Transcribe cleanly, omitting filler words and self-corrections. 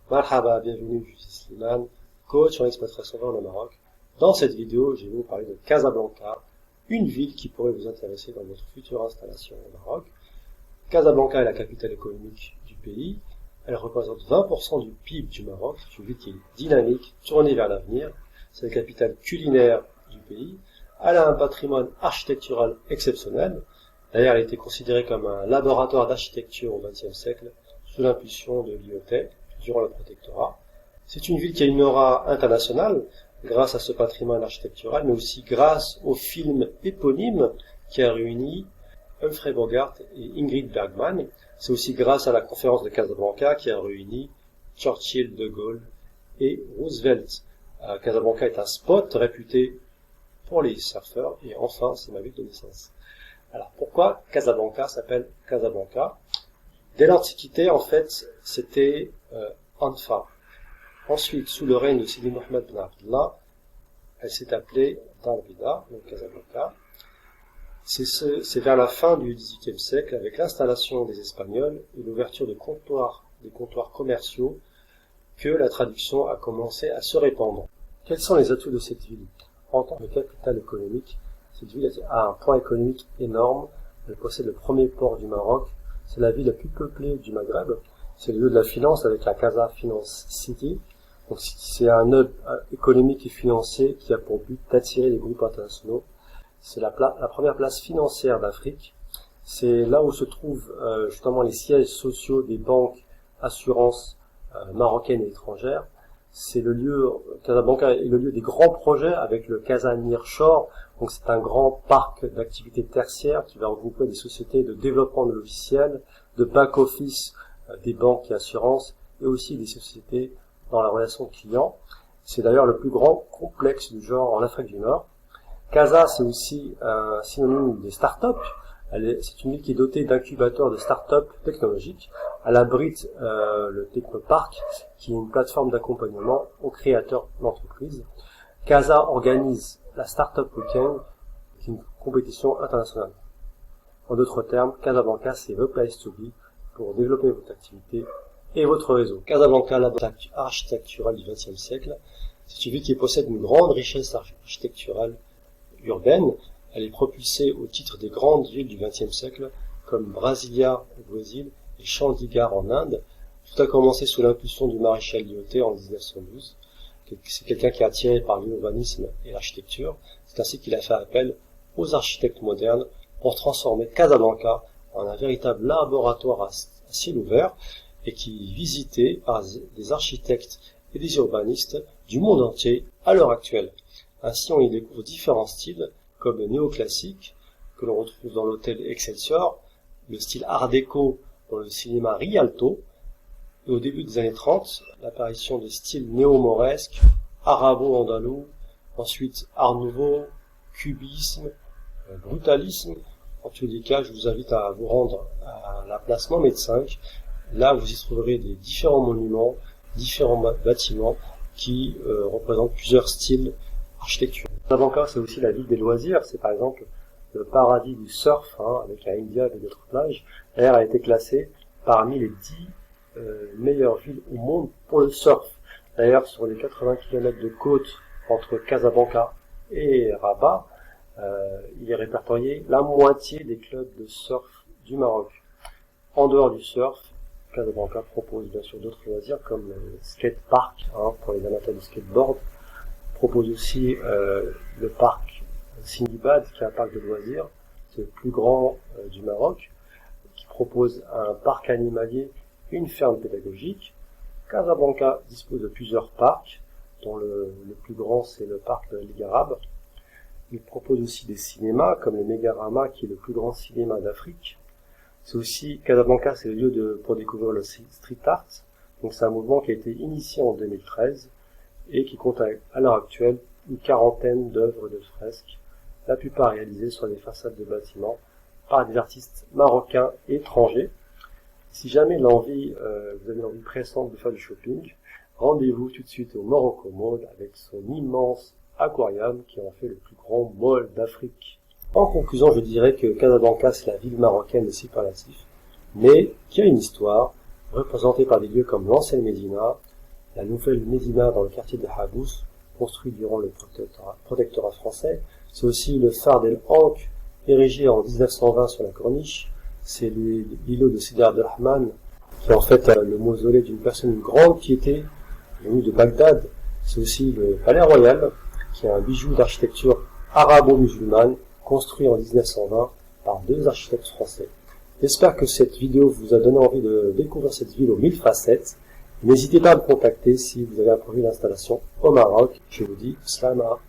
Marhaba, bienvenue, je suis Slimane, coach en expatriation au Maroc. Dans cette vidéo, je vais vous parler de Casablanca, une ville qui pourrait vous intéresser dans votre future installation au Maroc. Casablanca est la capitale économique du pays. Elle représente 20% du PIB du Maroc. C'est une ville qui est dynamique, tournée vers l'avenir. C'est la capitale culinaire du pays. Elle a un patrimoine architectural exceptionnel. D'ailleurs, elle a été considérée comme un laboratoire d'architecture au XXe siècle, sous l'impulsion de l'IOT, durant le protectorat. C'est une ville qui a une aura internationale, grâce à ce patrimoine architectural, mais aussi grâce au film éponyme qui a réuni Humphrey Bogart et Ingrid Bergman. C'est aussi grâce à la conférence de Casablanca qui a réuni Churchill, De Gaulle et Roosevelt. Casablanca est un spot réputé pour les surfeurs, et enfin, c'est ma ville de naissance. Alors, pourquoi Casablanca s'appelle Casablanca? Dès l'Antiquité, en fait, c'était Anfa. Ensuite, sous le règne de Sidi Mohamed Ben Abdallah, elle s'est appelée Darbida, donc Casablanca. C'est vers la fin du XVIIIe siècle, avec l'installation des Espagnols et l'ouverture des comptoirs commerciaux, que la traduction a commencé à se répandre. Quels sont les atouts de cette ville? En tant que capitale économique, cette ville a un point économique énorme. Elle possède le premier port du Maroc. C'est la ville la plus peuplée du Maghreb. C'est le lieu de la finance avec la Casa Finance City. Donc c'est un hub économique et financier qui a pour but d'attirer les groupes internationaux. C'est la première place financière d'Afrique. C'est là où se trouvent justement les sièges sociaux des banques, assurances marocaines et étrangères. C'est le lieu, Casablanca est le lieu des grands projets avec le Casa Nearshore. Donc c'est un grand parc d'activités tertiaires qui va regrouper des sociétés de développement de logiciels, de back-office des banques et assurances, et aussi des sociétés dans la relation client. C'est d'ailleurs le plus grand complexe du genre en Afrique du Nord. Casa, c'est aussi un synonyme des start-up. C'est une ville qui est dotée d'incubateurs de start-up technologiques. Elle abrite le Technopark, qui est une plateforme d'accompagnement aux créateurs d'entreprises. Casa organise la Startup Weekend, qui est une compétition internationale. En d'autres termes, Casablanca, c'est the place to be pour développer votre activité et votre réseau. Casablanca, la architecturale du XXe siècle, c'est une ville qui possède une grande richesse architecturale urbaine. Elle est propulsée au titre des grandes villes du XXe siècle, comme Brasilia au Brésil et Chandigarh en Inde. Tout a commencé sous l'impulsion du maréchal Lyautey en 1912. C'est quelqu'un qui est attiré par l'urbanisme et l'architecture. C'est ainsi qu'il a fait appel aux architectes modernes pour transformer Casablanca en un véritable laboratoire à ciel ouvert et qui est visité par des architectes et des urbanistes du monde entier à l'heure actuelle. Ainsi, on y découvre différents styles, comme le néoclassique, que l'on retrouve dans l'hôtel Excelsior, le style art déco dans le cinéma Rialto, et au début des années 30, l'apparition de styles néo-mauresques, arabo-andalou, ensuite art nouveau, cubisme, brutalisme. En tous les cas, je vous invite à vous rendre à la place Mohamed V. Là, vous y trouverez des différents monuments, différents bâtiments qui représentent plusieurs styles architecturaux. Casablanca, c'est aussi la ville des loisirs. C'est par exemple le paradis du surf, avec la India et d'autres plages. D'ailleurs, elle a été classée parmi les 10 meilleures villes au monde pour le surf. D'ailleurs, sur les 80 km de côte entre Casablanca et Rabat, il est répertorié la moitié des clubs de surf du Maroc. En dehors du surf, Casablanca propose bien sûr d'autres loisirs comme le skatepark pour les amateurs de skateboard. Propose aussi le parc Sindibad, qui est un parc de loisirs, c'est le plus grand du Maroc, qui propose un parc animalier et une ferme pédagogique. Casablanca dispose de plusieurs parcs, dont le plus grand c'est le parc de la Ligue arabe. Il propose aussi des cinémas, comme le Megarama, qui est le plus grand cinéma d'Afrique. C'est aussi, Casablanca, c'est le lieu pour découvrir le street art. Donc c'est un mouvement qui a été initié en 2013 et qui compte à l'heure actuelle une quarantaine d'œuvres de fresques, la plupart réalisées sur des façades de bâtiments par des artistes marocains et étrangers. Si jamais vous avez l'envie pressante de faire du shopping, rendez-vous tout de suite au Morocco Mall avec son immense aquarium qui en fait le plus grand mall d'Afrique. En conclusion, je dirais que Casablanca, c'est la ville marocaine des superlatifs, mais qui a une histoire, représentée par des lieux comme l'ancienne Médina, la nouvelle Médina dans le quartier de Habous, construit durant le protectorat français. C'est aussi le phare d'El Ankh, érigé en 1920 sur la corniche. C'est l'îlot de Sidi Abdelrahman, qui est en fait le mausolée d'une personne de grande piété, venue de Bagdad. C'est aussi le palais royal, qui est un bijou d'architecture arabo-musulmane, construit en 1920 par 2 architectes français. J'espère que cette vidéo vous a donné envie de découvrir cette ville aux 1000 facettes. N'hésitez pas à me contacter si vous avez un projet d'installation au Maroc. Je vous dis, slama.